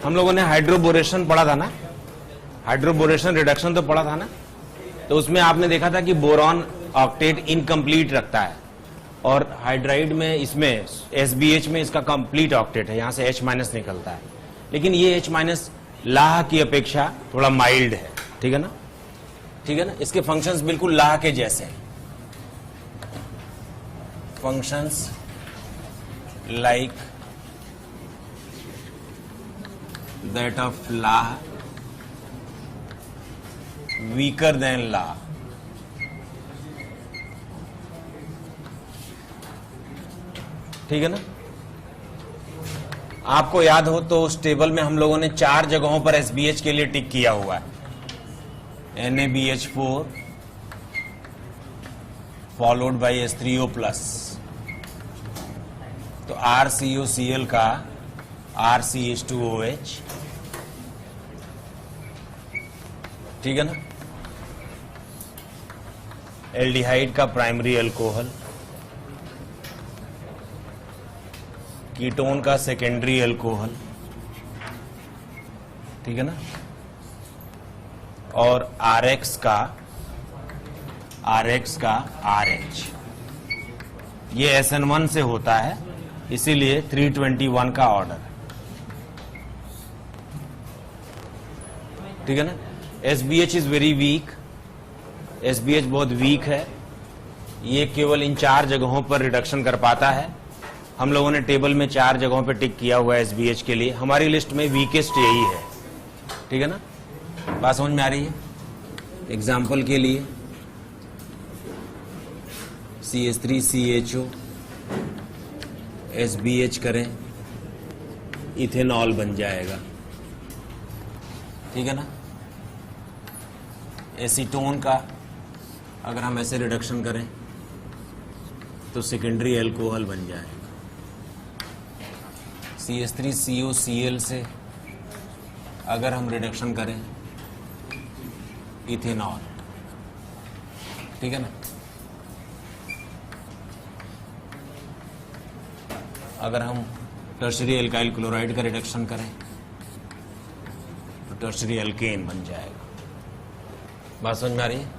हम लोगों ने हाइड्रोबोरेशन पढ़ा था ना, हाइड्रोबोरेशन रिडक्शन तो पढ़ा था ना। तो उसमें आपने देखा था कि बोरॉन ऑक्टेट इनकम्प्लीट रखता है और हाइड्राइड में इसमें SBH में इसका कंप्लीट ऑक्टेट है, यहां से H- निकलता है। लेकिन ये H- लाह की अपेक्षा थोड़ा माइल्ड है, ठीक है ना, ठीक है ना। इसके फंक्शंस बिल्कुल लाह के जैसे हैं, फंक्शंस लाइक दैट ऑफ लाह, वीकर देन लाह। ठीक है ना। आपको याद हो तो उस टेबल में हम लोगों ने 4 जगहों पर SBH के लिए टिक किया हुआ है, NaBH4 फॉलोड बाय H3O+। तो RCOCl का RCH2OH, ठीक है ना। एल्डिहाइड का प्राइमरी अल्कोहल, कीटोन का सेकेंडरी अल्कोहल, ठीक है ना। और RX का RH, ये SN1 से होता है, इसीलिए 321 का ऑर्डर, ठीक है ना। SBH is very weak, SBH बहुत वीक है, ये केवल इन 4 जगहों पर रिडक्शन कर पाता है। हम लोगों ने टेबल में 4 जगहों पर टिक किया हुआ है SBH के लिए, हमारी लिस्ट में वीकेस्ट यही है, ठीक है ना। बात समझ में आ रही है। एग्जाम्पल के लिए CH3CHO SBH करें, इथेनॉल बन जाएगा, ठीक है ना। एसीटोन का अगर हम ऐसे रिडक्शन करें तो सेकेंडरी अल्कोहल बन जाएगा। CH3COCl से अगर हम रिडक्शन करें इथेनॉल, ठीक है ना। अगर हम टर्शरी एल्काइल क्लोराइड का रिडक्शन करें तो टर्शरी एल्केन बन जाएगा। बात समझ में आ रही है।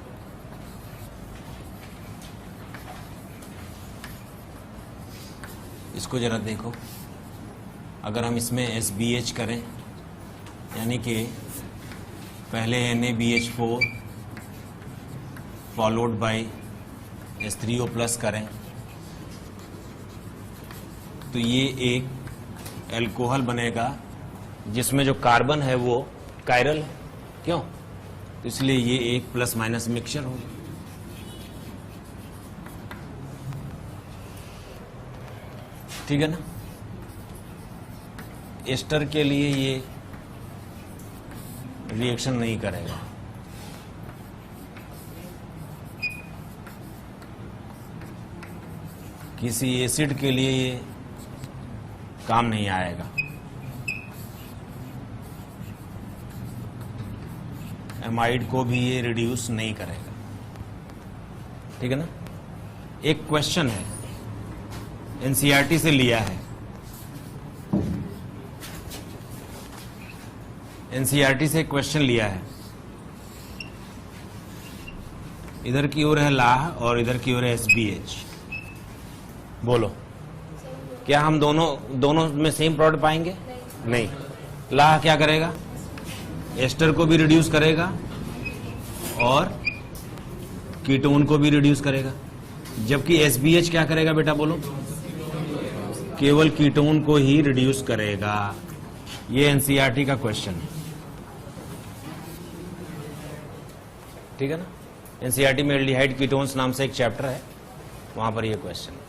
इसको जरा देखो, अगर हम इसमें SBH करें, यानी कि पहले NaBH4 फॉलोड बाय H3O+ करें, तो ये एक एल्कोहल बनेगा जिसमें जो कार्बन है वो कायरल है, क्यों, तो इसलिए ये एक प्लस माइनस मिक्सचर होगा, ठीक है ना। एस्टर के लिए ये रिएक्शन नहीं करेगा, किसी एसिड के लिए ये काम नहीं आएगा, एमाइड को भी ये रिड्यूस नहीं करेगा, ठीक है ना। एक क्वेश्चन है, NCERT से लिया है, NCERT से एक क्वेश्चन लिया है। इधर की ओर है लाह और इधर की ओर है SBH। बोलो, क्या हम दोनों में सेम प्रोडक्ट पाएंगे? नहीं। लाह क्या करेगा? एस्टर को भी रिड्यूस करेगा और कीटोन को भी रिड्यूस करेगा, जबकि SBH क्या करेगा बेटा, बोलो? केवल कीटोन को ही रिड्यूस करेगा। ये NCERT का क्वेश्चन है, ठीक है ना। NCERT में एल्डिहाइड कीटोन्स नाम से एक चैप्टर है, वहां पर ये क्वेश्चन है।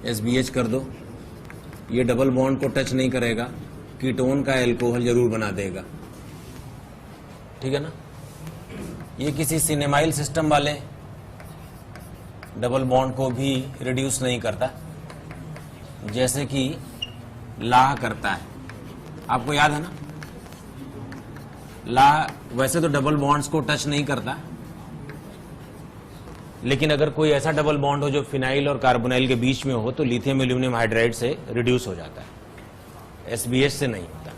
SBH कर दो, ये डबल बॉन्ड को टच नहीं करेगा, कीटोन का एल्कोहल जरूर बना देगा, ठीक है ना। ये किसी सिनेमाइल सिस्टम वाले डबल बॉन्ड को भी रिड्यूस नहीं करता, जैसे कि लाह करता है। आपको याद है ना, लाह वैसे तो डबल बॉन्ड्स को टच नहीं करता, लेकिन अगर कोई ऐसा डबल बॉन्ड हो जो फिनाइल और कार्बोनाइल के बीच में हो तो लिथियम एल्यूमिनियम हाइड्राइड से रिड्यूस हो जाता है, SBH से नहीं होता।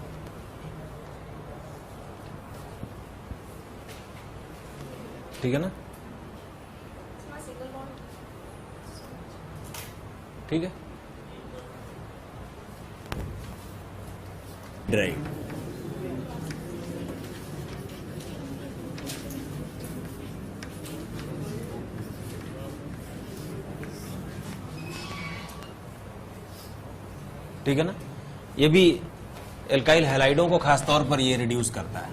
ठीक है ना? ठीक है, राइट। ठीक है ना? ये भी एल्काइल हैलाइडों को खासतौर पर ये रिड्यूस करता है।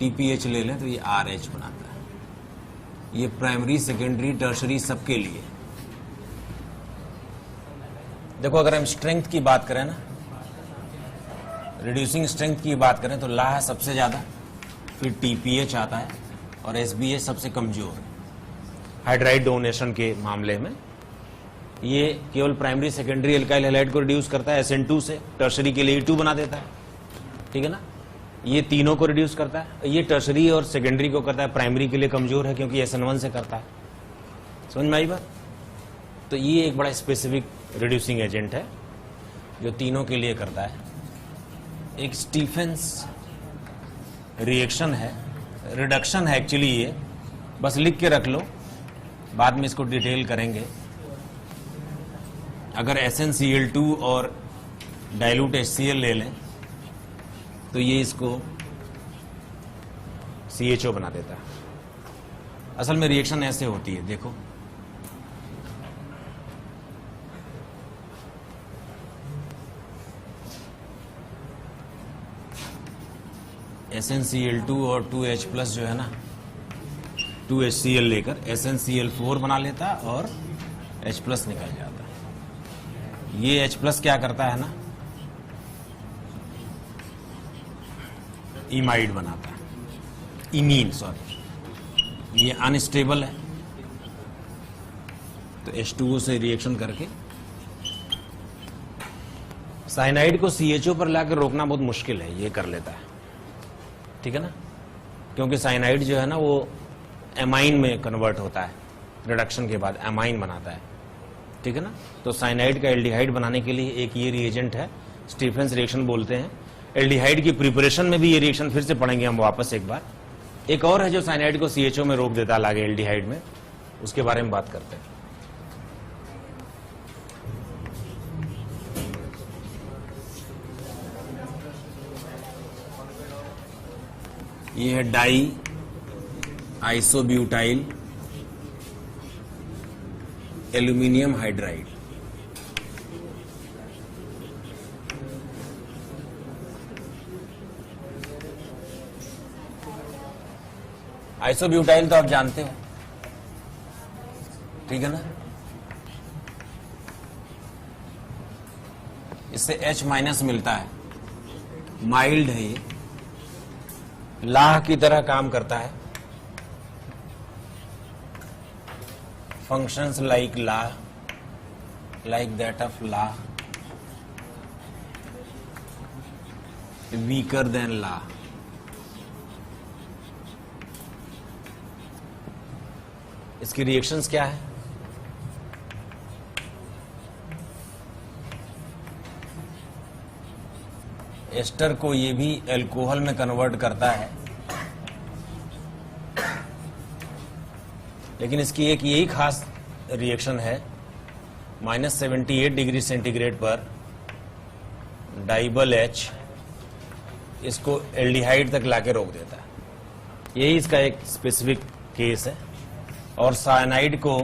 TPH ले लें तो ये RH बनाता है। ये प्राइमरी, सेकेंडरी, टर्शरी सबके लिए। देखो, अगर हम स्ट्रेंथ की बात करें ना, रिड्यूसिंग स्ट्रेंथ की बात करें तो लाह सबसे ज्यादा, फिर TPH आता है और SBH सबसे कमजोर है। हाइड्राइड डोनेशन के मामले में ये केवल प्राइमरी, सेकेंडरी एल्काइल हैलाइड को रिड्यूस करता है SN2 से, टर्शरी के लिए E2 बना देता है। ठीक है ना? ये तीनों को रिड्यूस करता है। ये टर्शरी और सेकेंडरी को करता है, प्राइमरी के लिए कमजोर है क्योंकि SN1 से करता है। समझ में आई बात? तो ये एक बड़ा स्पेसिफिक रिड्यूसिंग एजेंट है जो तीनों के लिए करता है। एक स्टीफेंस रिएक्शन है, रिडक्शन है एक्चुअली, ये बस लिख के रख लो, बाद में इसको डिटेल करेंगे। अगर SnCl2 और डाइल्यूट HCl ले लें तो ये इसको CHO बना देता है। असल में रिएक्शन ऐसे होती है, देखो, SnCl2 और 2H+ जो है ना, 2HCl लेकर SnCl4 बना लेता और H+ निकल जाता है। ये H+ क्या करता है ना, इमाइड बनाता है, इमीन, सॉरी, ये अनस्टेबल है तो H2O से रिएक्शन करके साइनाइड को CHO पर लाकर रोकना बहुत मुश्किल है, ये कर लेता है। ठीक है ना? क्योंकि साइनाइड जो है ना वो एमाइन में कन्वर्ट होता है, रिडक्शन के बाद एमाइन बनाता है। ठीक है ना? तो साइनाइड का एल्डिहाइड बनाने के लिए एक ये रिएजेंट है, स्टीफेंस रिएक्शन बोलते हैं। एल्डिहाइड की प्रिपरेशन में भी ये रिएक्शन फिर से पढ़ेंगे हम वापस एक बार। एक और है जो साइनाइड को CHO में रोक देता है लागे एल्डिहाइड में, उसके बारे में बात करते हैं। ये है die isobutyl aluminium hydride. Isobutyl तो आप जानते हो, ठीक है ना? इससे H- मिलता है, माइल्ड है, ये लाह की तरह काम करता है, functions like La, like that of La, weaker than La. इसकी रिएक्शंस क्या है? एस्टर को ये भी अल्कोहल में कन्वर्ट करता है, लेकिन इसकी एक यही खास रिएक्शन है, -78 डिग्री सेंटीग्रेड पर डाइबल H इसको एल्डिहाइड तक लाके रोक देता है। यही इसका एक स्पेसिफिक केस है। और साइनाइड को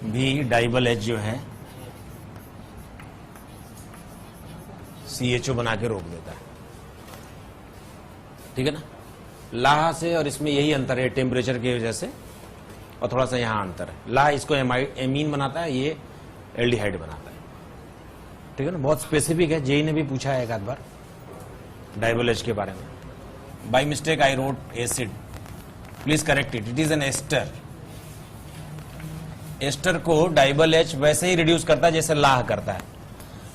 भी डाइबल H जो है CHO बना के रोक देता है। ठीक है ना? लाह से और इसमें यही अंतर है, टेम्परेचर की वजह से, और थोड़ा सा यहां अंतर है। लाह इसको एमीन बनाता है, ये एल्डिहाइड बनाता है। ठीक है ना? बहुत स्पेसिफिक है, जेई ने भी पूछा है एक आध बार डाइबल H के बारे में। By mistake I wrote acid, please correct it, it is an ester. Ester को डाइबल H वैसे ही रिड्यूस करता है जैसे लाह करता है,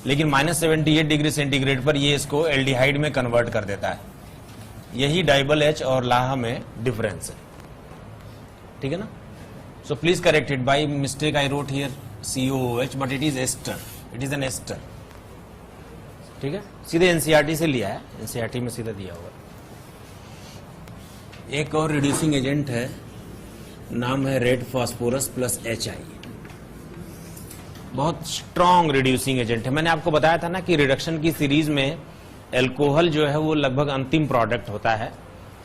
लेकिन -78 डिग्री सेंटीग्रेड पर ये इसको एल्डिहाइड में कन्वर्ट कर देता है। यही डाइबल एच और लाह में डिफरेंस है, ठीक है ना। So please correct it, by mistake I wrote here COOH but it is ester, it is an ester, ठीक है। सीधे एनसीईआरटी से लिया है, एनसीईआरटी में सीधा दिया हुआ। एक और रिड्यूसिंग एजेंट है, नाम है रेड फास्फोरस प्लस HI। बहुत स्ट्रॉन्ग रिड्यूसिंग एजेंट है। मैंने आपको बताया था ना कि रिडक्शन की सीरीज में एल्कोहल जो है वो लगभग अंतिम प्रोडक्ट होता है,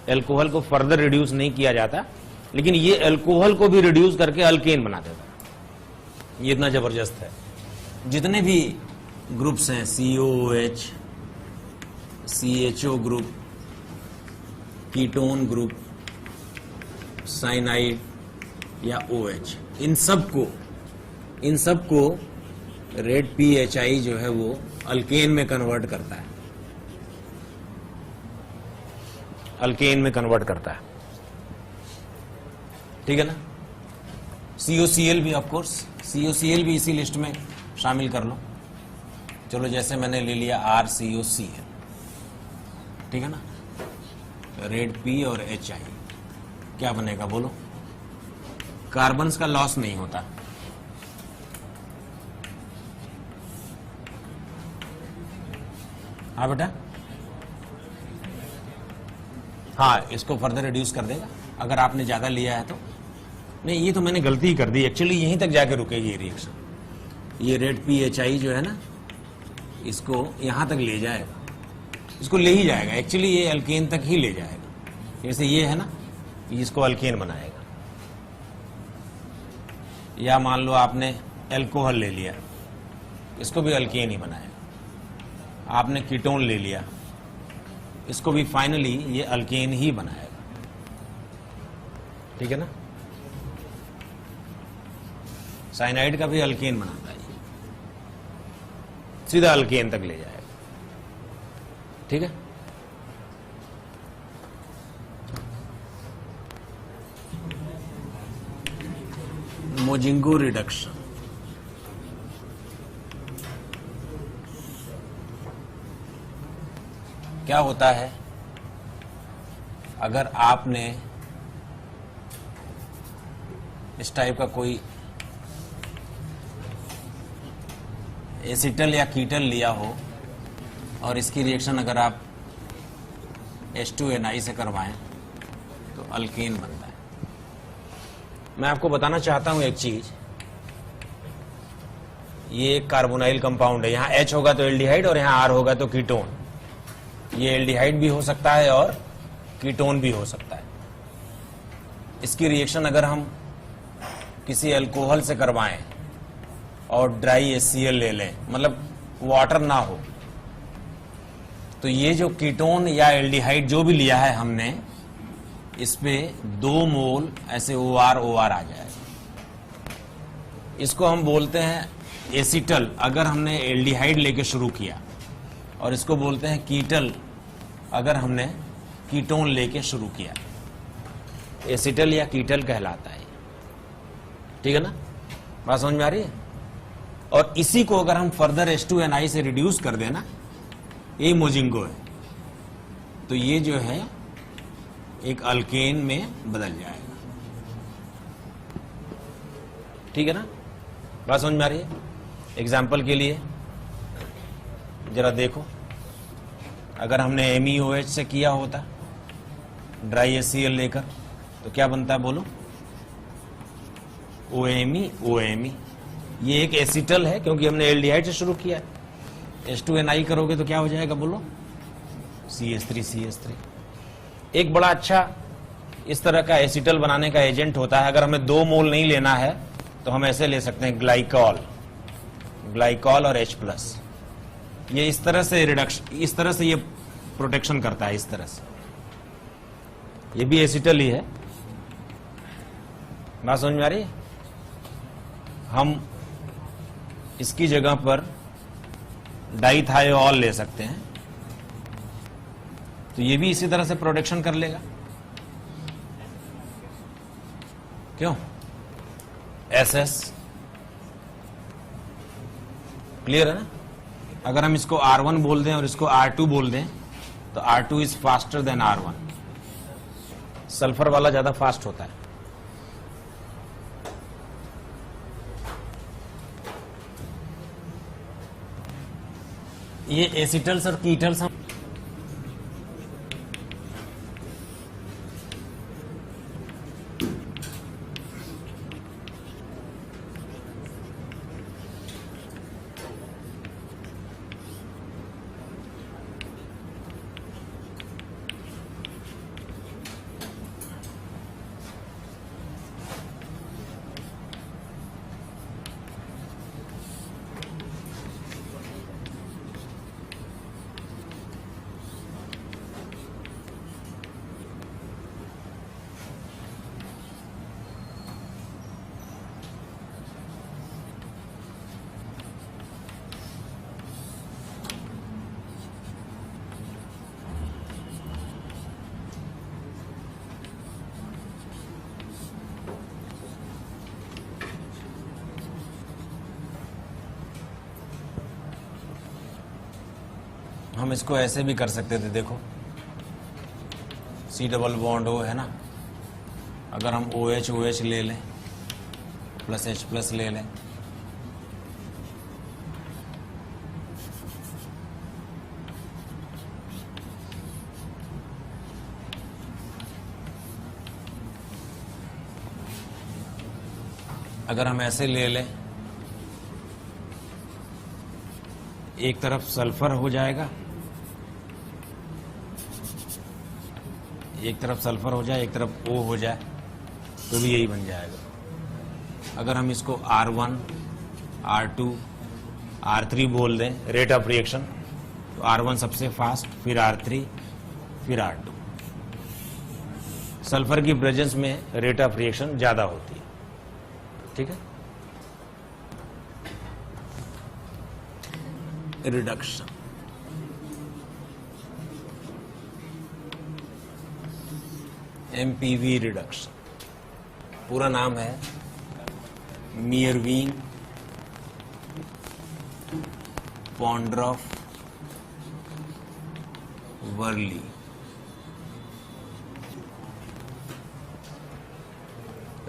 एल्कोहल को फर्दर रिड्यूस नहीं किया जाता, लेकिन ये एल्कोहल को भी रिड्यूस करके अल्केन बना देता है। ये इतना जबरदस्त है। जितने भी ग्रुप्स हैं, COOH, CHO group, ketone group, cyanide या OH, इन सबको रेड PHI जो है वो अल्केन में कन्वर्ट करता है, अल्केन में कन्वर्ट करता है, ठीक है ना। COCl भी, ऑफ कोर्स COCl भी इसी लिस्ट में शामिल कर लो। चलो जैसे मैंने ले लिया RCOCl, ठीक है ना। रेड P और HI क्या बनेगा बोलो? कार्बन्स का लॉस नहीं होता, हाँ बेटा, हाँ इसको फर्दर रिड्यूस कर देगा अगर आपने ज्यादा लिया है तो। नहीं, ये तो मैंने गलती ही कर दी, एक्चुअली यहीं तक जाके रुकेगी ये रिएक्शन। ये रेड PHI जो है ना, इसको यहां तक ले जाएगा, इसको ले ही जाएगा, एक्चुअली ये अल्केन तक ही ले जाएगा। जैसे ये है ना, इसको अल्केन बनाएगा। या मान लो आपने एल्कोहल ले लिया, इसको भी अल्केन ही बनाएगा। आपने कीटोन ले लिया, इसको भी फाइनली ये अल्केन ही बनाएगा, ठीक है ना। साइनाइड का भी अल्केन बनाता है, सीधा अल्केन तक ले जाएगा, ठीक है। मोजिंगो रिडक्शन, क्या होता है अगर आपने इस टाइप का कोई एसिटल या कीटल लिया हो और इसकी रिएक्शन अगर आप H2NI से करवाएं तो अल्केन बनता है। मैं आपको बताना चाहता हूं एक चीज, ये एक कार्बोनाइल कंपाउंड है, यहां H होगा तो एल्डिहाइड और यहां R होगा तो कीटोन। ये एल्डिहाइड भी हो सकता है और कीटोन भी हो सकता है। इसकी रिएक्शन अगर हम किसी अल्कोहल से करवाएं और ड्राई HCl ले लें, मतलब वाटर ना हो, तो ये जो कीटोन या एल्डिहाइड जो भी लिया है हमने, इस पे 2 मोल ऐसे OR आ जाएगा। इसको हम बोलते हैं एसिटल अगर हमने एल्डिहाइड लेके शुरू किया, और इसको बोलते हैं कीटल अगर हमने कीटोन लेके शुरू किया। एसिटल या कीटल कहलाता है, ठीक है ना। बात समझ में आ रही है। और इसी को अगर हम फर्दर H2NI से रिड्यूस कर देना, ये मोजिंगो है, तो ये जो है एक अल्केन में बदल जाएगा, ठीक है ना। बात समझ में आ रही है। एग्जाम्पल के लिए जरा देखो, अगर हमने MEOH से किया होता ड्राई HCl लेकर तो क्या बनता है बोलो? OMe। ये एक एसिटल है क्योंकि हमने एल्डिहाइड से शुरू किया है। H2NI करोगे तो क्या हो जाएगा बोलो? CH3। एक बड़ा अच्छा इस तरह का एसिटल बनाने का एजेंट होता है। अगर हमें 2 मोल नहीं लेना है तो हम ऐसे ले सकते हैं ग्लाइकॉल और H+। ये इस तरह से रिडक्शन, इस तरह से ये प्रोटेक्शन करता है, इस तरह से। ये भी एसिटल ही है। बात समझ में आ रही है। हम इसकी जगह पर डाइथायोल ले सकते हैं, तो ये भी इसी तरह से प्रोटेक्शन कर लेगा। क्यों? SS क्लियर है ना। अगर हम इसको R1 बोल दें और इसको R2 बोल दें तो R2 is faster than R1। Sulphur वाला ज्यादा फास्ट होता है। ये एसिटल्स और कीटल्स हम इसको ऐसे भी कर सकते थे। देखो C डबल बॉन्ड O है ना, अगर हम OH OH ले लें प्लस H प्लस ले लें, अगर हम ऐसे ले लें, एक तरफ सल्फर हो जाएगा, एक तरफ सल्फर हो जाए, एक तरफ O हो जाए, तो भी यही बन जाएगा। अगर हम इसको R1 R2 R3 बोल दें रेट ऑफ रिएक्शन, तो R1 सबसे फास्ट, फिर R3, फिर R2। सल्फर की प्रेजेंस में रेट ऑफ रिएक्शन ज्यादा होती है। ठीक है, रिडक्शन। MPV रिडक्शन, पूरा नाम है मीयरविंग पॉन्ड्रॉफ वर्ली।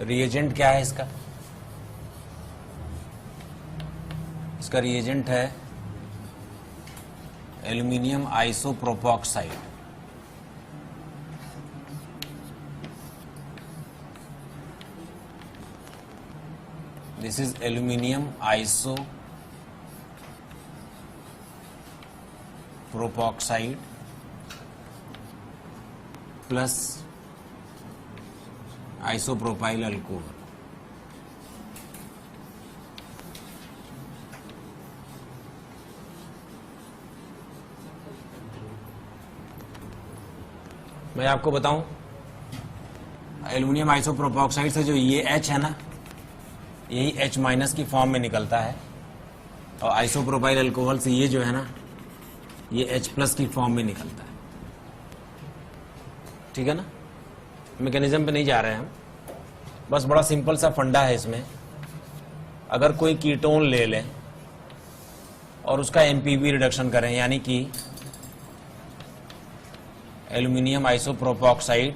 रिएजेंट क्या है इसका? इसका रिएजेंट है aluminium आइसोप्रोपॉक्साइड। This is aluminium isopropoxide plus isopropyl alcohol। मैं आपको बताऊं, एल्यूमिनियम आइसोप्रोपॉक्साइड से जो ये H है ना, यही H माइनस की फॉर्म में निकलता है, और आइसोप्रोपाइल अल्कोहल से ये जो है ना, ये H प्लस की फॉर्म में निकलता है। ठीक है ना, मैकेनिज्म पे नहीं जा रहे हैं हम, बस बड़ा सिंपल सा फंडा है इसमें। अगर कोई कीटोन ले लें और उसका MPV रिडक्शन करें, यानी कि एल्यूमिनियम आइसोप्रोपॉक्साइड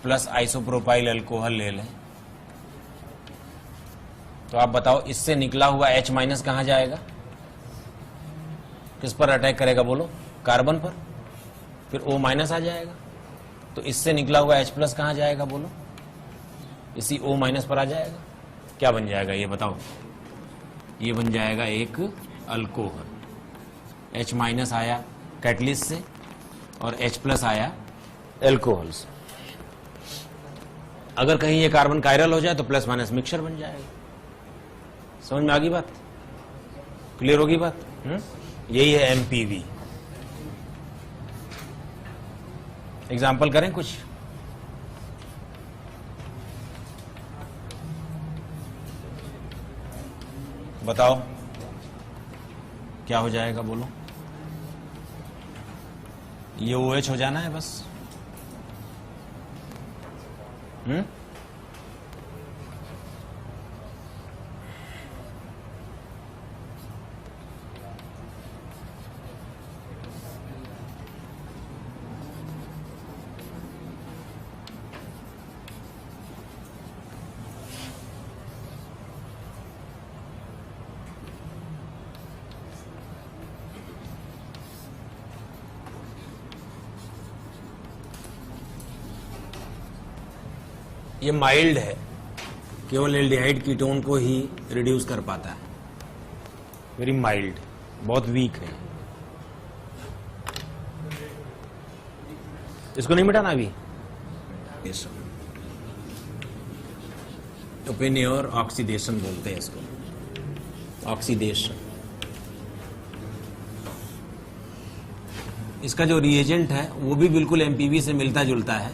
प्लस आइसोप्रोपाइल अल्कोहल ले लें, तो आप बताओ इससे निकला हुआ H माइनस कहां जाएगा? किस पर अटैक करेगा बोलो? कार्बन पर, फिर O माइनस आ जाएगा। तो इससे निकला हुआ H प्लस कहां जाएगा बोलो? इसी O माइनस पर आ जाएगा। क्या बन जाएगा ये बताओ? ये बन जाएगा एक अल्कोहल। H माइनस आया कैटलिस्ट से और H प्लस आया एल्कोहल से। अगर कहीं ये कार्बन कायरल हो जाए तो प्लस माइनस मिक्सचर बन जाएगा। समझ में आ गई बात? क्लियर होगी बात? यही है MPV। एग्जाम्पल करें कुछ? बताओ क्या हो जाएगा बोलो? ये OH हो जाना है बस। ये माइल्ड है, केवल एल्डिहाइड कीटोन को ही रिड्यूस कर पाता है, वेरी माइल्ड, बहुत वीक है। इसको नहीं मिटाना अभी। ओपेनियर ऑक्सीडेशन बोलते हैं इसको, ऑक्सीडेशन। इसका जो रिएजेंट है वो भी बिल्कुल एमपीवी से मिलता जुलता है।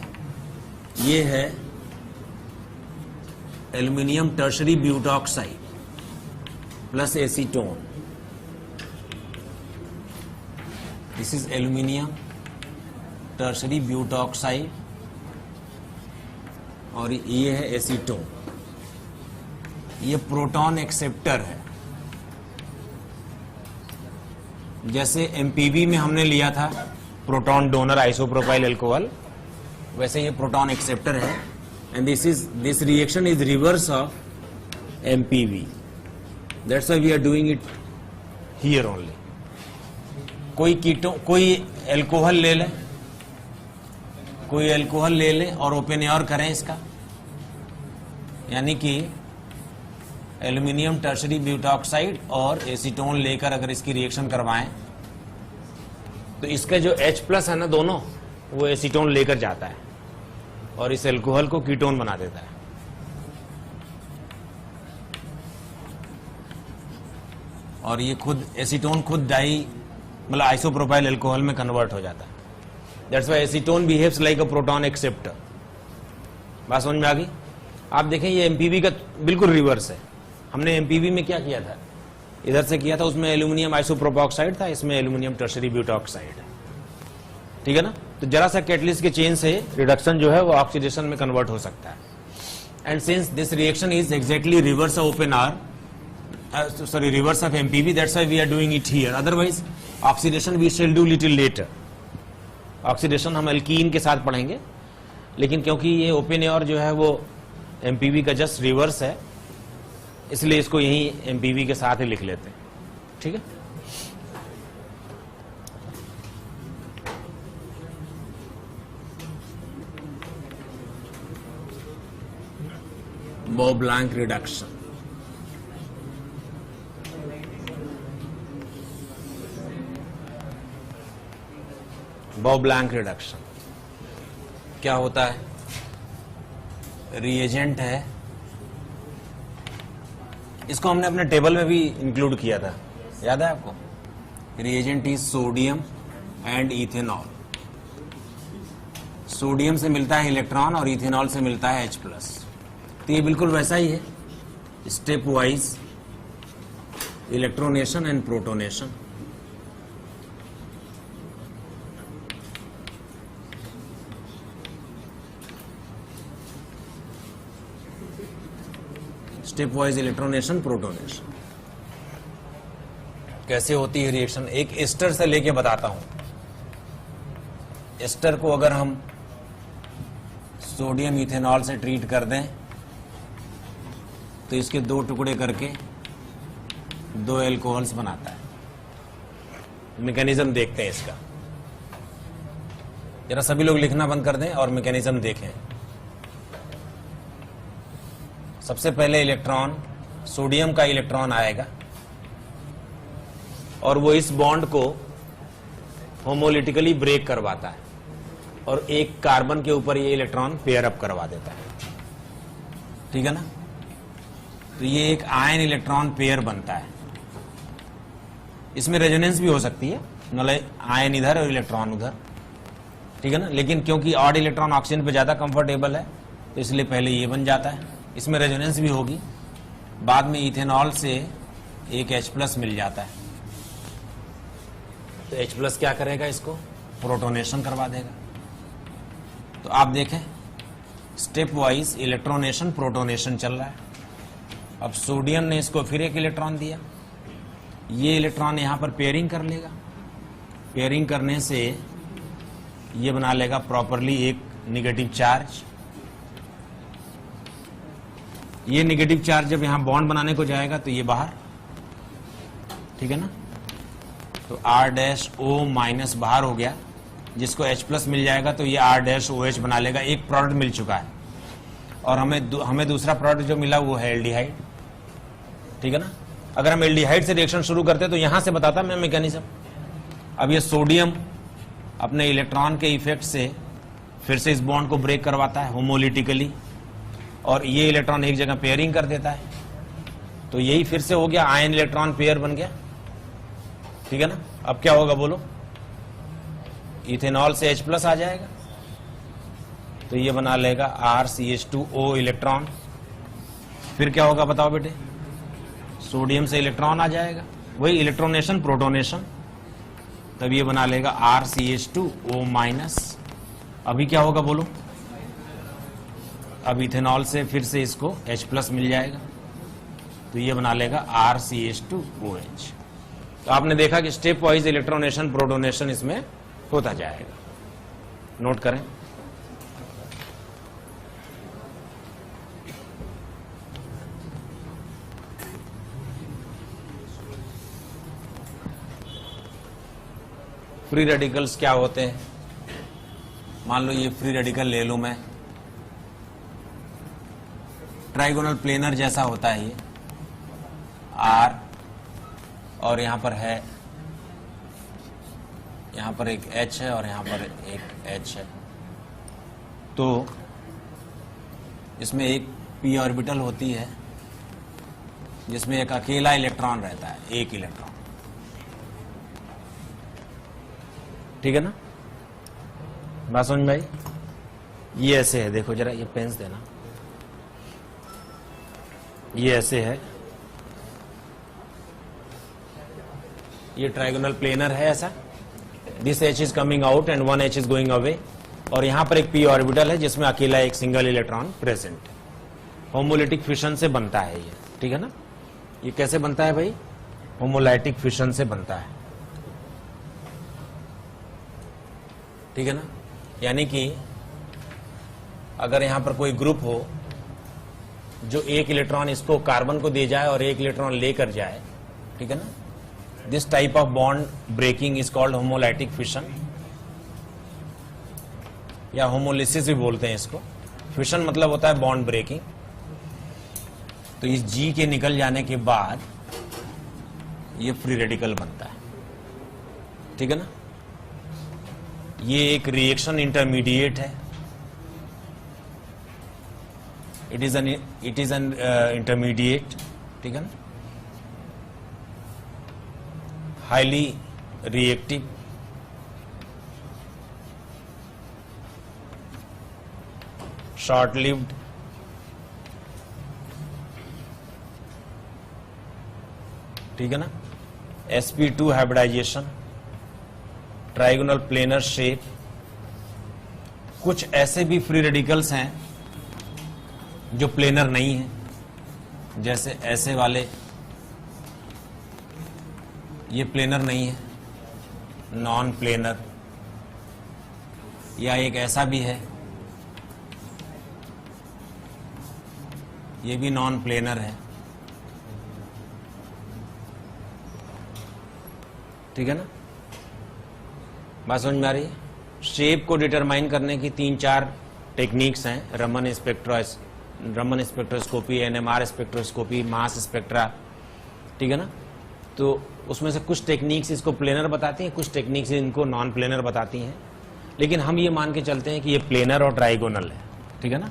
ये है aluminium tertiary butoxide plus acetone. This is aluminium tertiary butoxide और ये है एसीटोन। ये प्रोटॉन एक्सेप्टर है। जैसे एमपीवी में हमने लिया था प्रोटॉन डोनर आइसोप्रोपाइल अल्कोहल, वैसे ये प्रोटॉन एक्सेप्टर है। And this reaction is reverse of MPV, that's why we are doing it here only. कोई अल्कोहल ले लें, कोई अल्कोहल ले लें और ओपन एयर करें इसका, यानी कि एल्युमिनियम टर्शरी ब्यूटॉक्साइड और एसीटोन लेकर अगर इसकी रिएक्शन करवाएं तो इसका जो H+ है ना दोनों, वो एसीटोन लेकर जाता है और इस अल्कोहल को कीटोन बना देता है। और ये खुद एसीटोन खुद मतलब आइसोप्रोपाइल अल्कोहल में कन्वर्ट हो जाता है। That's why acetone behaves like a proton acceptor. बात समझ में आ गई? आप देखें ये एमपीवी का बिल्कुल रिवर्स है। हमने एमपीवी में क्या किया था, इधर से किया था, उसमें एल्यूमिनियम आइसोप्रोपॉक्साइड था, इसमें एल्यूमिनियम टर्शरी ब्यूटॉक्साइड है। ठीक है ना? तो जरा सा कैटलिस्ट के चेंज से रिडक्शन जो है वो ऑक्सीडेशन में कन्वर्ट हो सकता है। And since this reaction is exactly reverse of Oppenauer, reverse of MPV, that's why we are doing it here. Otherwise oxidation we shall do little later. Oxidation हम alkene के साथ पढ़ेंगे, लेकिन क्योंकि ये ओपन एयर जो है वो एमपीवी का जस्ट रिवर्स है, इसलिए इसको यही एमपीवी के साथ ही लिख लेते हैं। ठीक है? Bourblanc reduction. Bourblanc रिडक्शन क्या होता है? रिएजेंट है, इसको हमने अपने टेबल में भी इंक्लूड किया था, याद है आपको? Reagent is sodium and ethanol. Sodium से मिलता है इलेक्ट्रॉन और इथेनॉल से मिलता है H+। तो ये बिल्कुल वैसा ही है, step wise electronation and protonation. Step wise electronation protonation. कैसे होती है रिएक्शन? एक एस्टर से लेके बताता हूं। एस्टर को अगर हम सोडियम इथेनॉल से ट्रीट कर दें तो इसके दो टुकड़े करके दो एल्कोहल्स बनाता है। मैकेनिज्म देखते हैं इसका, जरा सभी लोग लिखना बंद कर दें और मैकेनिज्म देखें। सबसे पहले इलेक्ट्रॉन, सोडियम का इलेक्ट्रॉन आएगा और वो इस बॉन्ड को होमोलिटिकली ब्रेक करवाता है और एक कार्बन के ऊपर ये इलेक्ट्रॉन पेयर अप करवा देता है। ठीक है ना? तो ये एक आयन इलेक्ट्रॉन पेयर बनता है। इसमें रेजोनेंस भी हो सकती है, मतलब आयन इधर और इलेक्ट्रॉन उधर। ठीक है ना? लेकिन क्योंकि ऑड इलेक्ट्रॉन ऑक्सीजन पे ज्यादा कंफर्टेबल है तो इसलिए पहले ये बन जाता है। इसमें रेजोनेंस भी होगी, बाद में इथेनॉल से एक H+ मिल जाता है तो H+ क्या करेगा? इसको प्रोटोनेशन करवा देगा। तो आप देखें स्टेप वाइज इलेक्ट्रोनेशन प्रोटोनेशन चल रहा है। अब सोडियम ने इसको फिर एक इलेक्ट्रॉन दिया, ये इलेक्ट्रॉन यहां पर पेयरिंग कर लेगा। पेयरिंग करने से ये बना लेगा प्रॉपरली एक निगेटिव चार्ज। ये निगेटिव चार्ज जब यहां बॉन्ड बनाने को जाएगा तो ये बाहर। ठीक है ना? तो R-O- बाहर हो गया, जिसको H+ मिल जाएगा तो ये R-OH बना लेगा। एक प्रोडक्ट मिल चुका है और हमें दूसरा प्रोडक्ट जो मिला वो है एल्डिहाइड, ठीक है ना। अगर हम एल्डिहाइड से रिएक्शन शुरू करते तो यहां से बताता मैं मैकेनिज्म। अब ये सोडियम अपने इलेक्ट्रॉन के इफेक्ट से फिर से इस बॉन्ड को ब्रेक करवाता है होमोलिटिकली, और ये इलेक्ट्रॉन एक जगह पेयरिंग कर देता है, तो यही फिर से हो गया आयन इलेक्ट्रॉन पेयर बन गया, ठीक है ना। अब क्या होगा बोलो, इथेनॉल से H+ आ जाएगा, तो ये बना लेगा RCH2O इलेक्ट्रॉन। फिर क्या होगा बताओ बेटे, सोडियम से इलेक्ट्रॉन आ जाएगा, वही इलेक्ट्रोनेशन प्रोटोनेशन, तब ये बना लेगा RCH2O-। अभी क्या होगा बोलो, अब इथेनॉल से फिर से इसको H+ मिल जाएगा, तो ये बना लेगा RCH2OH। तो आपने देखा कि स्टेप वाइज इलेक्ट्रोनेशन प्रोटोनेशन इसमें होता जाएगा, नोट करें। फ्री रेडिकल्स क्या होते हैं, मान लो ये फ्री रेडिकल ले लूं मैं, ट्राइगोनल प्लेनर जैसा होता है ये R, और यहां पर है, यहां पर एक H है और यहां पर एक H है, तो इसमें एक p ऑर्बिटल होती है जिसमें एक अकेला इलेक्ट्रॉन रहता है, एक इलेक्ट्रॉन, ठीक है ना। बात समझ में आई। ये ऐसे है, देखो जरा, ये पेंस देना, ये ऐसे है, ये ट्राइगोनल प्लेनर है ऐसा, this H is coming out and 1 H is going away, और यहां पर एक p ऑर्बिटल है जिसमें अकेला एक सिंगल इलेक्ट्रॉन प्रेजेंट है। होमोलिटिक फिशन से बनता है ये, ठीक है ना। ये कैसे बनता है भाई, होमोलाइटिक फिशन से बनता है, ठीक है ना। यानी कि अगर यहां पर कोई ग्रुप हो जो एक इलेक्ट्रॉन इसको कार्बन को दे जाए और एक इलेक्ट्रॉन लेकर जाए, ठीक है ना, this type of bond breaking is called homolytic fission, या होमोलिसिस भी बोलते हैं इसको। फिशन मतलब होता है बॉन्ड ब्रेकिंग। तो इस G के निकल जाने के बाद ये फ्री रेडिकल बनता है, ठीक है ना। ये एक रिएक्शन इंटरमीडिएट है, इट इज एन इंटरमीडिएट, ठीक है ना, हाईली रिएक्टिव, शॉर्ट लिव्ड, ठीक है ना, sp2 hybridisation, trigonal planar shape. कुछ ऐसे भी फ्री रेडिकल्स हैं जो प्लेनर नहीं है, जैसे ऐसे वाले, ये प्लेनर नहीं है, नॉन प्लेनर, या एक ऐसा भी है, ये भी नॉन प्लेनर है, ठीक है ना। बात समझ में आ रही है। शेप को डिटरमाइन करने की 3-4 टेक्निक्स हैं, रमन स्पेक्ट्रोस्कोपी, NMR स्पेक्ट्रोस्कोपी, मास स्पेक्ट्रा, ठीक है ना। तो उसमें से कुछ टेक्निक्स इसको प्लेनर बताती हैं, कुछ टेक्निक्स इनको नॉन प्लेनर बताती हैं, लेकिन हम ये मान के चलते हैं कि ये प्लेनर और ट्राइगोनल है, ठीक है ना।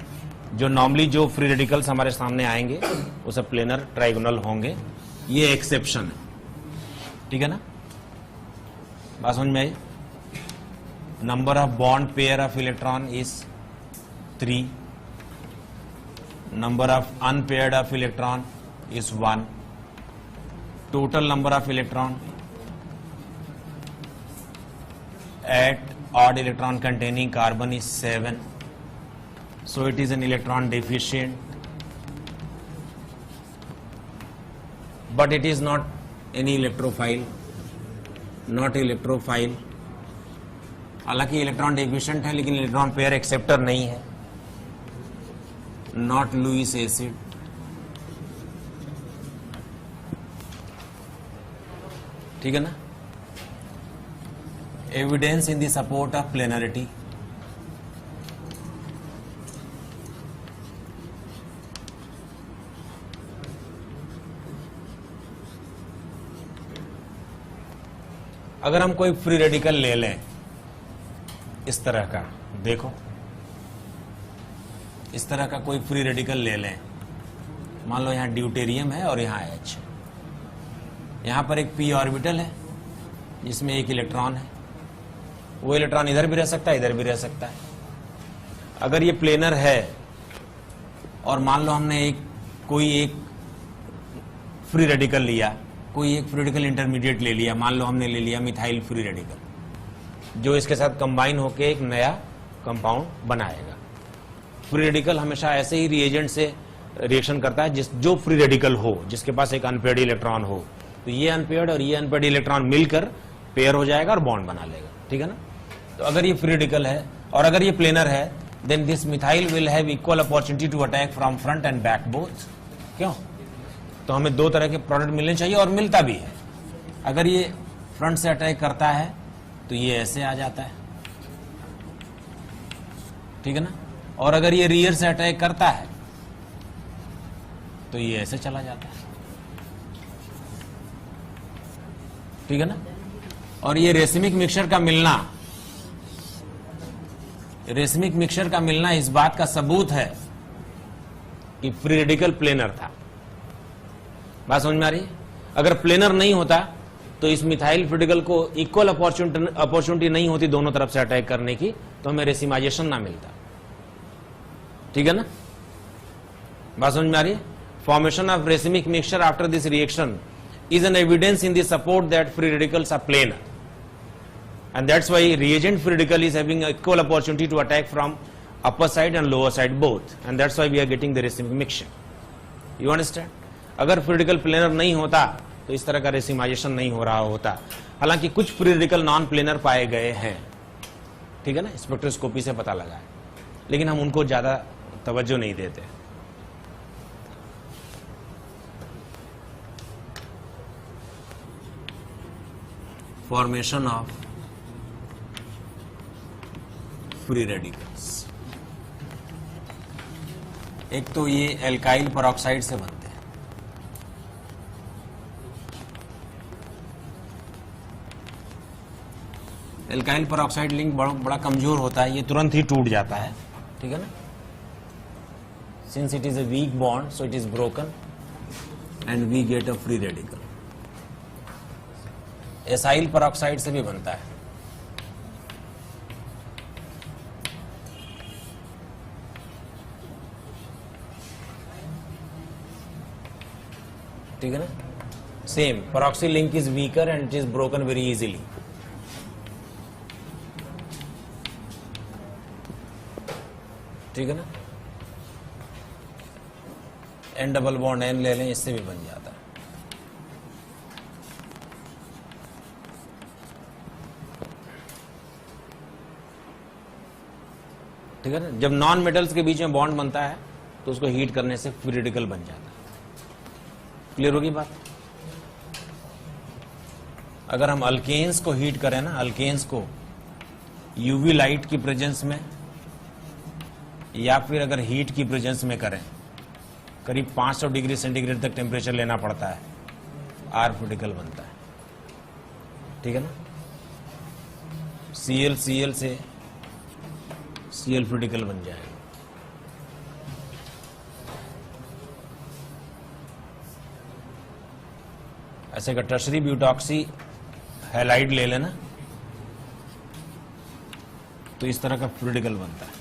जो नॉर्मली जो फ्री रेडिकल्स हमारे सामने आएंगे वो सब प्लेनर ट्राइगोनल होंगे, ये एक्सेप्शन है, ठीक है ना। बात समझ में आई। Number of bond pair of electron is 3, number of unpaired of electron is 1, total number of electron at odd electron containing carbon is 7, so it is an electron deficient, but it is not any electrophile, not electrophile। हालांकि electron deficient है लेकिन electron pair acceptor नहीं है, not Lewis acid, ठीक है ना। Evidence in the support of planarity, अगर हम कोई फ्री रेडिकल ले लें इस तरह का, देखो इस तरह का कोई फ्री रेडिकल ले लें, मान लो यहां ड्यूटेरियम है और यहां H, यहां पर एक p ऑर्बिटल है जिसमें एक इलेक्ट्रॉन है, वो इलेक्ट्रॉन इधर भी रह सकता है, इधर भी रह सकता है। अगर ये प्लेनर है और मान लो हमने कोई एक फ्री रेडिकल लिया, कोई एक फ्री रेडिकल इंटरमीडिएट ले लिया, मान लो हमने ले लिया मिथाइल फ्री रेडिकल, जो इसके साथ कंबाइन होकर एक नया कंपाउंड बनाएगा। फ्री रेडिकल हमेशा ऐसे ही रिएजेंट से रिएक्शन करता है जो फ्री रेडिकल हो, जिसके पास एक अनपेयर्ड इलेक्ट्रॉन हो, तो ये अनपेयर्ड और ये अनपेयर्ड इलेक्ट्रॉन मिलकर पेयर हो जाएगा और बॉन्ड बना लेगा, ठीक है ना। तो अगर ये फ्री रेडिकल है और अगर ये प्लेनर है, then this methyl will have equal opportunity to attack from front and back both. क्यों? तो हमें दो तरह के प्रोडक्ट मिलने चाहिए और मिलता भी है। अगर ये फ्रंट से अटैक करता है तो ये ऐसे आ जाता है, ठीक है ना, और अगर ये रियर से अटैक करता है तो ये ऐसे चला जाता है, ठीक है ना। और ये रेसिमिक मिक्सचर का मिलना, रेसिमिक मिक्सचर का मिलना इस बात का सबूत है कि फ्री रेडिकल प्लेनर था। बात समझ में आ रही है? अगर प्लेनर नहीं होता तो इस मिथाइल फ्री रेडिकल को इक्वल अपॉर्चुनिटी नहीं होती दोनों तरफ से अटैक करने की, तो हमें रेसिमाइजेशन ना मिलता, ठीक है ना। बात समझ में आ रही है? Formation of racemic mixture after this reaction is an evidence in the support that free radicals are planar, and that's why reagent free radical is having equal opportunity to attack from upper side and lower side both, and that's why we are getting the racemic mixture. You understand? अगर free radical planar नहीं होता तो इस तरह का racemisation नहीं हो रहा होता। हालांकि कुछ फ्री रेडिकल नॉन प्लेनर पाए गए हैं, ठीक है ना, स्पेक्ट्रोस्कोपी से पता लगा है, लेकिन हम उनको ज्यादा तवज्जो नहीं देते। फॉर्मेशन ऑफ फ्री रेडिकल्स, एक तो ये एल्काइल पेरोक्साइड से बनते हैं, एल्काइल पेरोक्साइड लिंक बड़ा कमजोर होता है, ये तुरंत ही टूट जाता है, ठीक है ना। Since it is a weak bond so it is broken and we get a free radical. Acyl peroxide से भी बनता है, ठीक है ना। Same peroxyl link is weaker and it is broken very easily, ठीक है ना। एन डबल बॉन्ड एन ले लें, इससे भी बन जाता है। ठीक है ना। जब नॉन मेटल्स के बीच में बॉन्ड बनता है तो उसको हीट करने से फ्री रेडिकल बन जाता है। क्लियर होगी बात? अगर हम अल्केन्स को हीट करें ना, अल्केन्स को यूवी लाइट की प्रेजेंस में या फिर अगर हीट की प्रेजेंस में करें, करीब 500 डिग्री सेंटीग्रेड तक टेम्परेचर लेना पड़ता है, आर रेडिकल बनता है, ठीक है ना। Cl से Cl रेडिकल बन जाएगा। ऐसे का टर्शरी ब्यूटॉक्सी हैलाइड ले लेना तो इस तरह का रेडिकल बनता है।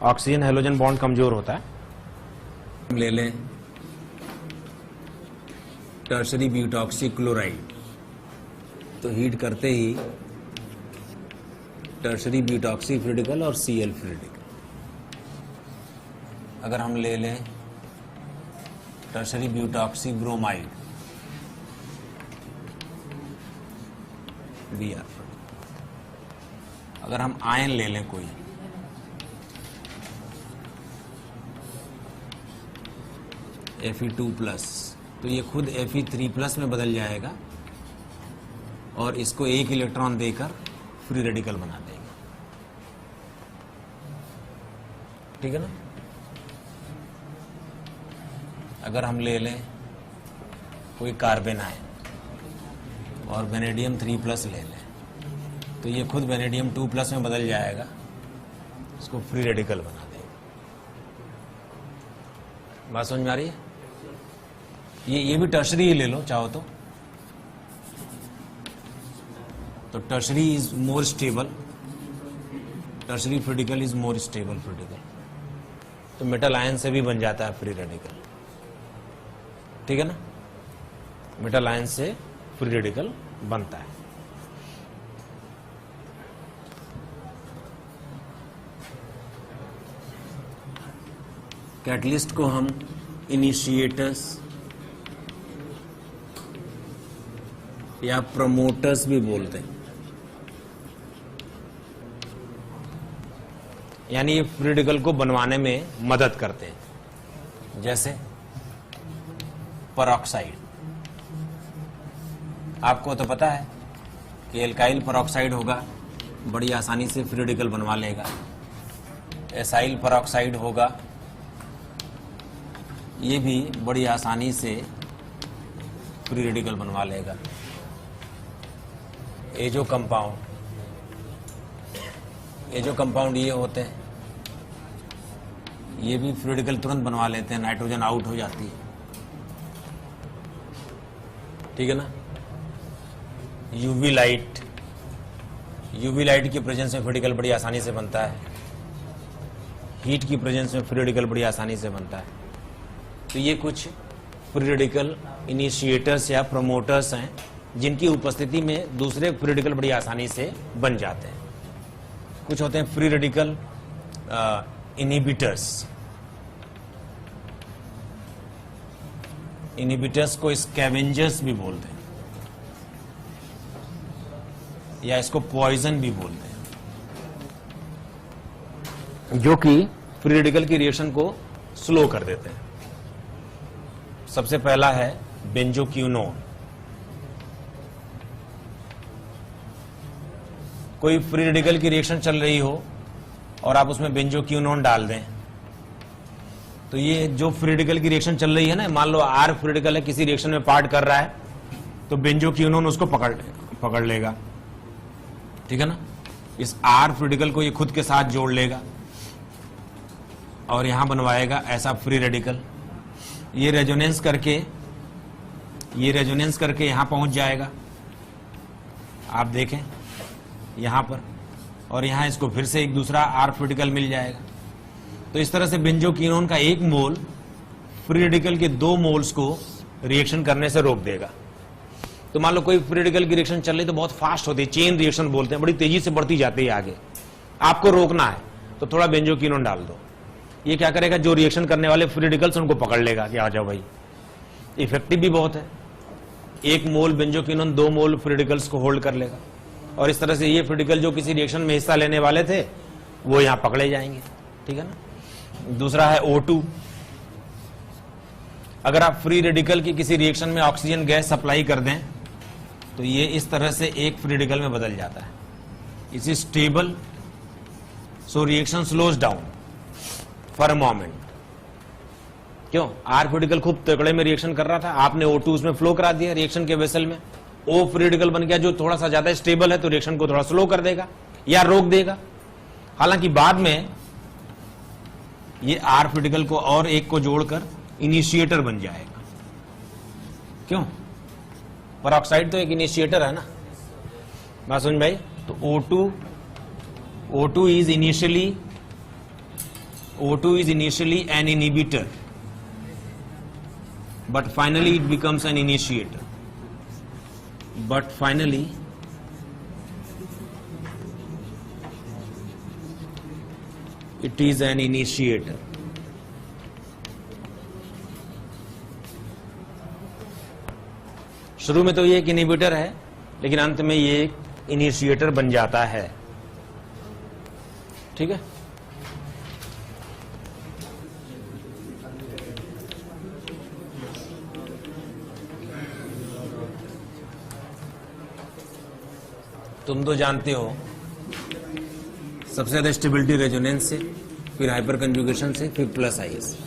ऑक्सीजन हेलोजन बॉन्ड कमजोर होता है। ले लें टर्शरी ब्यूटॉक्सी क्लोराइड, तो हीट करते ही टर्शरी ब्यूटॉक्सी रेडिकल और Cl रेडिकल। अगर हम ले लें टर्शरी ब्यूटॉक्सी ब्रोमाइड, Br। अगर हम आयन ले लें कोई, Fe2+, तो ये खुद Fe3+ में बदल जाएगा और इसको एक इलेक्ट्रॉन देकर फ्री रेडिकल बना देगा, ठीक है ना। अगर हम ले लें कोई कार्बन आयन और वेनेडियम 3+ ले लें तो ये खुद वेनेडियम 2+ में बदल जाएगा, इसको फ्री रेडिकल बना देगा। बात समझ में आ रही है? ये भी टर्शरी ही ले लो चाहो तो tertiary is more stable, tertiary free radical is more stable free radical. तो मेटल आयन से भी बन जाता है फ्री रेडिकल, ठीक है ना? मेटल आयन से फ्री रेडिकल बनता है। कैटलिस्ट को हम इनिशिएटर्स या प्रमोटर्स भी बोलते हैं, यानी ये फ्री रेडिकल को बनवाने में मदद करते हैं। जैसे परऑक्साइड, आपको तो पता है कि एल्काइल परऑक्साइड होगा, बड़ी आसानी से फ्री रेडिकल बनवा लेगा। एसाइल परऑक्साइड होगा, ये भी बड़ी आसानी से फ्री रेडिकल बनवा लेगा। ये जो कंपाउंड ये होते हैं, ये भी फ्री रेडिकल तुरंत बनवा लेते हैं, नाइट्रोजन आउट हो जाती है, ठीक है ना? यूवी लाइट की प्रेजेंस में फ्री रेडिकल बड़ी आसानी से बनता है, हीट की प्रेजेंस में फ्री रेडिकल बड़ी आसानी से बनता है। तो ये कुछ फ्री रेडिकल इनिशिएटर्स या प्रमोटर्स हैं जिनकी उपस्थिति में दूसरे फ्री रेडिकल बड़ी आसानी से बन जाते हैं। कुछ होते हैं फ्री रेडिकल इनहिबिटर्स को स्कैवेंजर्स भी बोलते हैं या इसको पॉइजन भी बोलते हैं, जो कि फ्री रेडिकल की रिएक्शन को स्लो कर देते हैं। सबसे पहला है बेंजोक्विनोन। कोई फ्री रेडिकल की रिएक्शन चल रही हो और आप उसमें बेंजोक्विनोन डाल दें, तो ये जो फ्री रेडिकल की रिएक्शन चल रही है ना, मान लो आर फ्री रेडिकल है, किसी रिएक्शन में पार्ट कर रहा है, तो बेंजोक्विनोन उसको पकड़ लेगा, ठीक है ना? इस आर फ्री रेडिकल को ये खुद के साथ जोड़ लेगा और यहां बनवाएगा ऐसा फ्री रेडिकल। ये रेजोनेंस करके यहां पहुंच जाएगा, आप देखें यहां पर, और यहां इसको फिर से एक दूसरा आर फ्री रेडिकल मिल जाएगा। तो इस तरह से बेंजोक्विनोन का एक मोल फ्री रेडिकल के 2 मोल्स को रिएक्शन करने से रोक देगा। तो मान लो कोई फ्री रेडिकल की रिएक्शन चल रही तो बहुत फास्ट होती है, चेन रिएक्शन बोलते हैं, बड़ी तेजी से बढ़ती जाती है आगे, आपको रोकना है तो थोड़ा बेंजोक्विनोन डाल दो। ये क्या करेगा, जो रिएक्शन करने वाले फ्री रेडिकल्स उनको पकड़ लेगा कि आ जाओ भाई। इफेक्टिव भी बहुत है, 1 मोल बेंजोक्विनोन 2 मोल फ्री रेडिकल्स को होल्ड कर लेगा, और इस तरह से ये फ्री रेडिकल जो किसी रिएक्शन में हिस्सा लेने वाले थे वो यहां पकड़े जाएंगे, ठीक है ना? दूसरा है O2। अगर आप फ्री रेडिकल की किसी रिएक्शन में ऑक्सीजन गैस सप्लाई कर दें तो ये इस तरह से एक फ्री रेडिकल में बदल जाता है। It is stable, so reaction slows down for a moment. क्यों? आर फ्री रेडिकल खूब तगड़े में रिएक्शन कर रहा था, आपने O2 उसमें फ्लो करा दिया रिएक्शन के वेसल में, O फ्री रेडिकल बन गया जो थोड़ा सा ज्यादा स्टेबल है, तो रिएक्शन को थोड़ा स्लो कर देगा या रोक देगा। हालांकि बाद में ये आर फ्री रेडिकल को और एक को जोड़कर इनिशिएटर बन जाएगा। क्यों? परऑक्साइड तो एक इनिशिएटर है ना, बात समझ भाई? तो O2 is initially an inhibitor, but finally it becomes an initiator. It is an initiator. शुरू में तो ये एक इनहिबिटर है, लेकिन अंत में ये एक इनिशिएटर बन जाता है, ठीक है? तुम तो जानते हो सबसे ज्यादा स्टेबिलिटी रेजोनेंस से, फिर हाइपर कंजुगेशन से, फिर प्लस आईएस।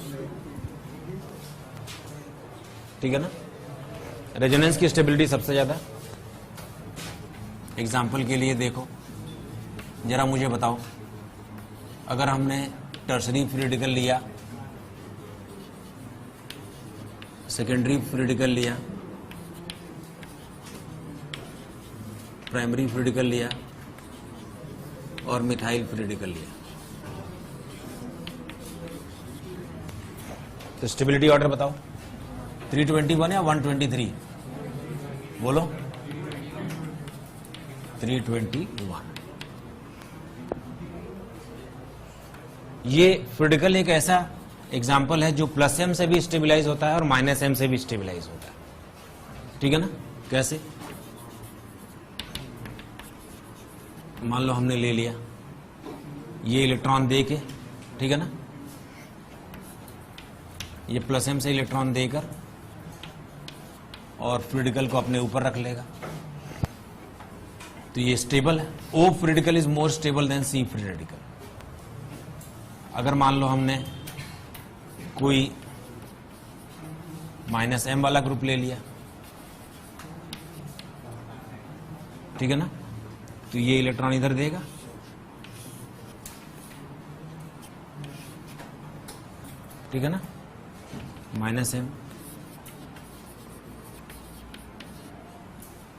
ठीक है ना। रेजोनेंस की स्टेबिलिटी सबसे ज्यादा। एग्जाम्पल के लिए देखो, जरा मुझे बताओ, अगर हमने टर्सरी फ्री रेडिकल लिया, सेकेंडरी फ्री रेडिकल लिया, प्राइमरी फ्री रेडिकल लिया और मिथाइल फ्री रेडिकल लिया, तो स्टेबिलिटी ऑर्डर बताओ, 321 या 123? बोलो। 321। ये फ्री रेडिकल एक ऐसा एग्जाम्पल है जो प्लस एम से भी स्टेबिलाईज होता है और माइनस एम से भी स्टेबिलाईज होता है, ठीक है ना। कैसे? मान लो हमने ले लिया ये इलेक्ट्रॉन दे के, ठीक है ना, ये प्लस एम से इलेक्ट्रॉन देकर और फ्री रेडिकल को अपने ऊपर रख लेगा, तो ये स्टेबल है। O free radical is more stable than C free radical. अगर मान लो हमने कोई माइनस एम वाला ग्रुप ले लिया, ठीक है ना, तो ये इलेक्ट्रॉन इधर देगा, ठीक है ना, माइनस एम,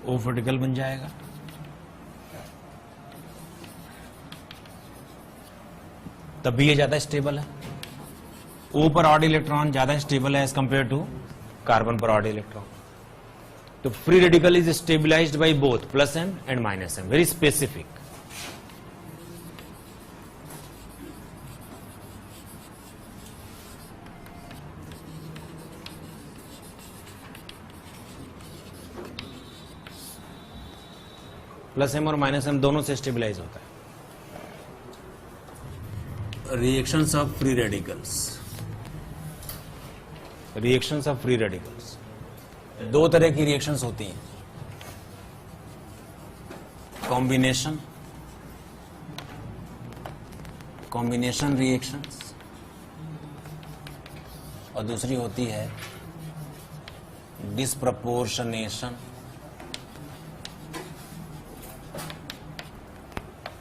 ओ फ्री रेडिकल बन जाएगा। तब भी ये ज्यादा स्टेबल है। ओ पर ऑड इलेक्ट्रॉन ज्यादा स्टेबल है एज कंपेयर टू कार्बन पर ऑड इलेक्ट्रॉन। तो free radical is stabilized by both plus M and minus M, very specific. Plus M और माइनस एम दोनों से स्टेबिलाईज होता है। Reactions of free radicals. Reactions of free radicals, दो तरह की रिएक्शंस होती हैं, कॉम्बिनेशन रिएक्शंस, और दूसरी होती है डिस्प्रपोर्शनेशन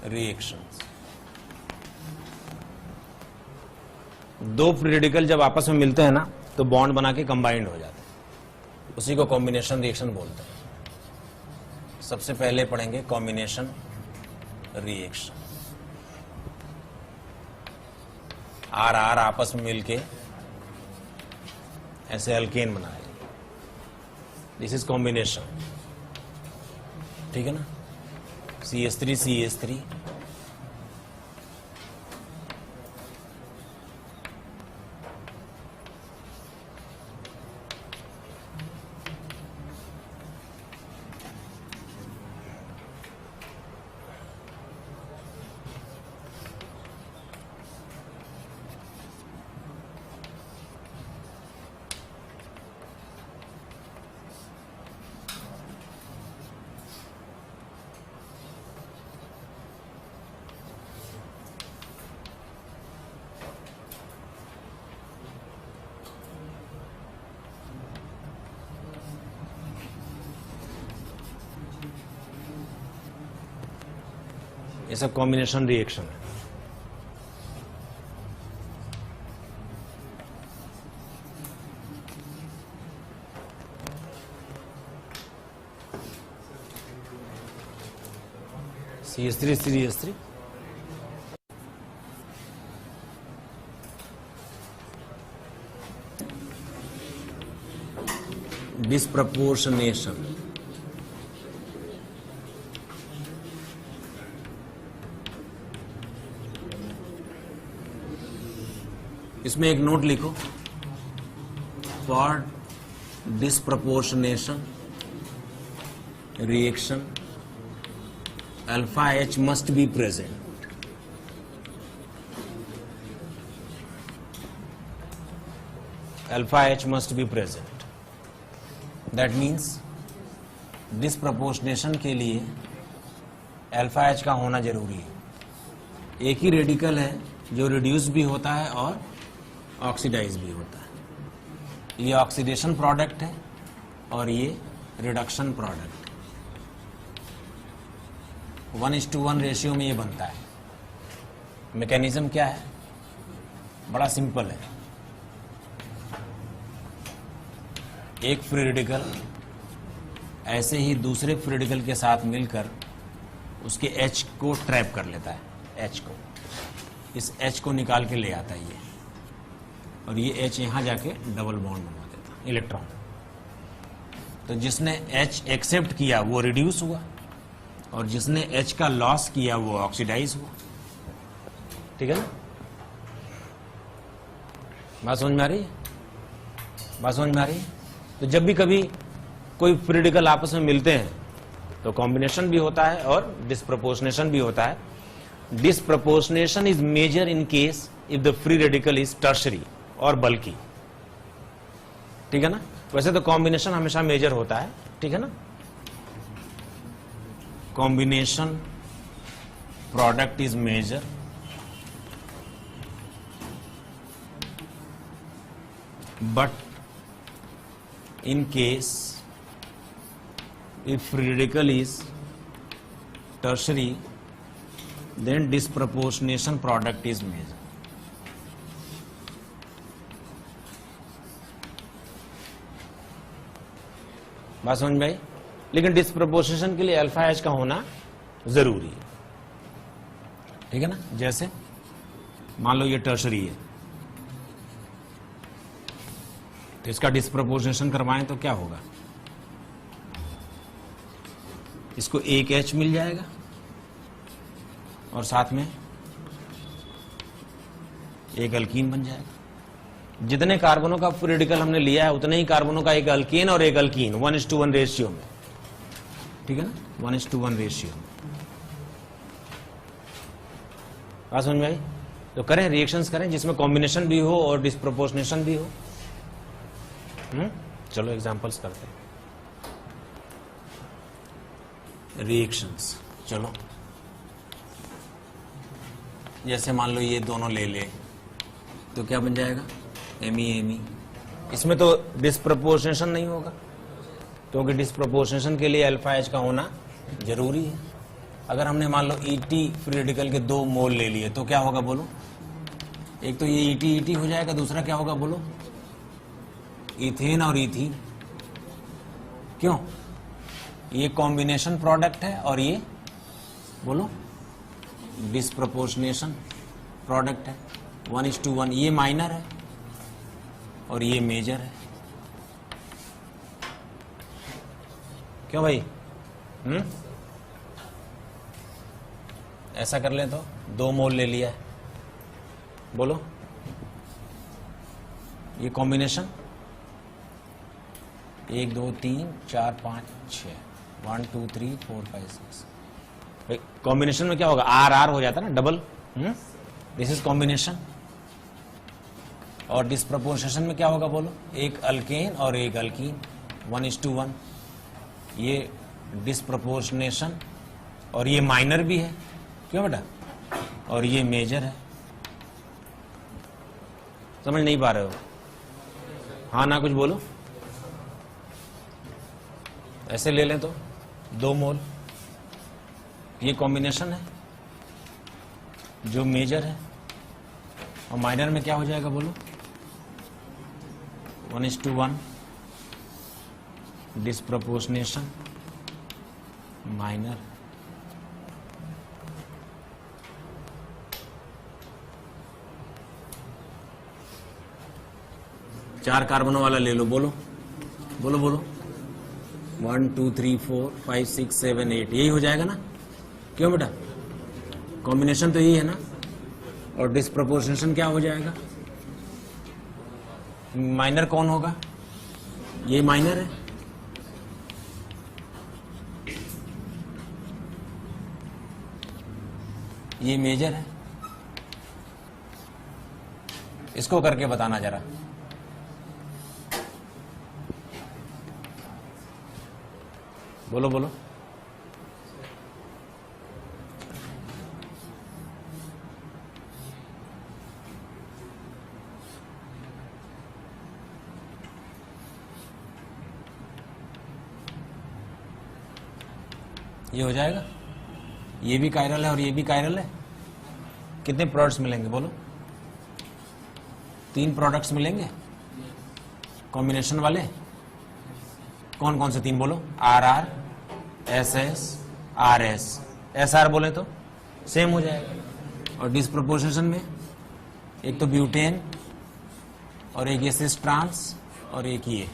रिएक्शंस। दो फ्री रेडिकल जब आपस में मिलते हैं ना तो बॉन्ड बना के कंबाइंड हो जाते हैं, उसी को कॉम्बिनेशन रिएक्शन बोलते हैं। सबसे पहले पढ़ेंगे कॉम्बिनेशन रिएक्शन। आर आर आपस में मिलके ऐसे अल्केन बनाए, दिस इज कॉम्बिनेशन, ठीक है ना। CH3 CH3, ये सब कॉम्बिनेशन रिएक्शन है। CH3 CH3, डिस्प्रपोर्शनेशन, इसमें एक नोट लिखो, for disproportionation reaction alpha H must be present. Alpha H must be present, that means disproportionation के लिए अल्फा H का होना जरूरी है। एक ही रेडिकल है जो रिड्यूस भी होता है और ऑक्सीडाइज भी होता है। ये ऑक्सीडेशन प्रोडक्ट है और ये रिडक्शन प्रोडक्ट। 1:1 रेशियो में ये बनता है। मैकेनिज्म क्या है? बड़ा सिंपल है। एक फ्री रेडिकल ऐसे ही दूसरे फ्री रेडिकल के साथ मिलकर उसके H को ट्रैप कर लेता है। H को, इस H को निकाल के ले आता है ये, और ये H यहां जाके डबल बॉन्ड बना देता है, इलेक्ट्रॉन। तो जिसने H एक्सेप्ट किया वो रिड्यूस हुआ, और जिसने H का लॉस किया वो ऑक्सीडाइज हुआ। ठीक है ना? बात समझ में आ रही है? बात समझ में आ रही है? तो जब भी कभी कोई फ्री रेडिकल आपस में मिलते हैं तो कॉम्बिनेशन भी होता है और डिस्प्रपोर्शनेशन भी होता है। Disproportionation is major in case if the free radical is tertiary और बल्कि। ठीक है ना? वैसे तो कॉम्बिनेशन हमेशा मेजर होता है। ठीक है ना? Combination product is major, but in case if free radical is tertiary then disproportionation product is major। बात समझ में आई? लेकिन डिस्प्रपोर्शनेशन के लिए अल्फा एच का होना जरूरी है। ठीक है ना? जैसे मान लो ये टर्शरी है, तो इसका डिस्प्रपोर्शनेशन करवाएं तो क्या होगा? इसको एक H मिल जाएगा और साथ में एक अल्कीन बन जाएगा। जितने कार्बनों का फ्री रेडिकल हमने लिया है उतने ही कार्बनों का एक अल्केन और एक अल्कीन 1:1 रेशियो में। ठीक है ना? 1:1 रेशियो में। बात समझ में आई? तो करें, रिएक्शंस करें जिसमें कॉम्बिनेशन भी हो और डिस्प्रपोर्शनेशन भी हो। चलो एग्जांपल्स करते हैं। रिएक्शंस, चलो जैसे मान लो ये दोनों ले ले तो क्या बन जाएगा? Me। इसमें तो डिस्प्रपोर्शनेशन नहीं होगा क्योंकि डिस्प्रपोर्शनेशन के लिए अल्फा एच का होना जरूरी है। अगर हमने मान लो ET फ्री रेडिकल के 2 मोल ले लिए तो क्या होगा बोलो? एक तो ये ET हो जाएगा, दूसरा क्या होगा बोलो? इथेन और इथीन। क्यों? ये कॉम्बिनेशन प्रोडक्ट है और ये बोलो डिस्प्रपोर्शनेशन प्रोडक्ट है। 1:1। ये माइनर है और ये मेजर है। क्यों भाई? ऐसा कर ले तो 2 मोल ले लिया है, बोलो ये कॉम्बिनेशन 1 2 3 4 5 6 1 2 3 4 5 6। कॉम्बिनेशन में क्या होगा? RR हो जाता है ना, डबल। This is combination. और डिस्प्रपोर्शनेशन में क्या होगा बोलो? एक अल्केन और एक अल्कीन 1:1। ये डिस्प्रपोर्शनेशन और ये माइनर भी है। क्यों बेटा? और ये मेजर है। समझ नहीं पा रहे हो? हाँ ना कुछ बोलो। ऐसे ले लें तो 2 मोल, ये कॉम्बिनेशन है जो मेजर है, और माइनर में क्या हो जाएगा बोलो? 1:1 डिस्प्रपोर्शनेशन माइनर। चार कार्बनों वाला ले लो, बोलो बोलो बोलो। 1 2 3 4 5 6 7 8 यही हो जाएगा ना? क्यों बेटा? कॉम्बिनेशन तो यही है ना। और डिस्प्रपोर्शनेशन क्या हो जाएगा? माइनर कौन होगा? ये माइनर है। ये मेजर है। इसको करके बताना जरा। बोलो बोलो। ये हो जाएगा, ये भी कायरल है और ये भी कायरल है। कितने प्रोडक्ट्स मिलेंगे बोलो? 3 प्रोडक्ट्स मिलेंगे कॉम्बिनेशन वाले। कौन कौन से 3 बोलो? R R, S S, R S. S R बोले तो सेम हो जाएगा। और डिस्प्रोपोर्शन में एक तो ब्यूटेन और एक ये सिस ट्रांस और एक ये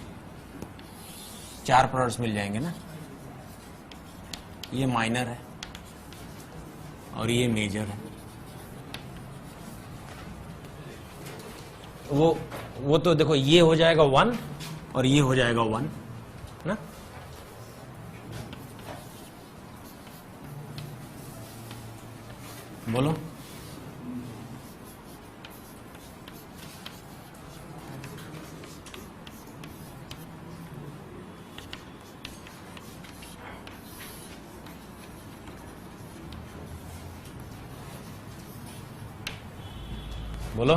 4 प्रोडक्ट्स मिल जाएंगे ना। ये माइनर है और ये मेजर है। वो तो देखो, ये हो जाएगा 1 और ये हो जाएगा 1 ना। बोलो बोलो।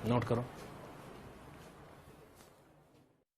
नोट करो।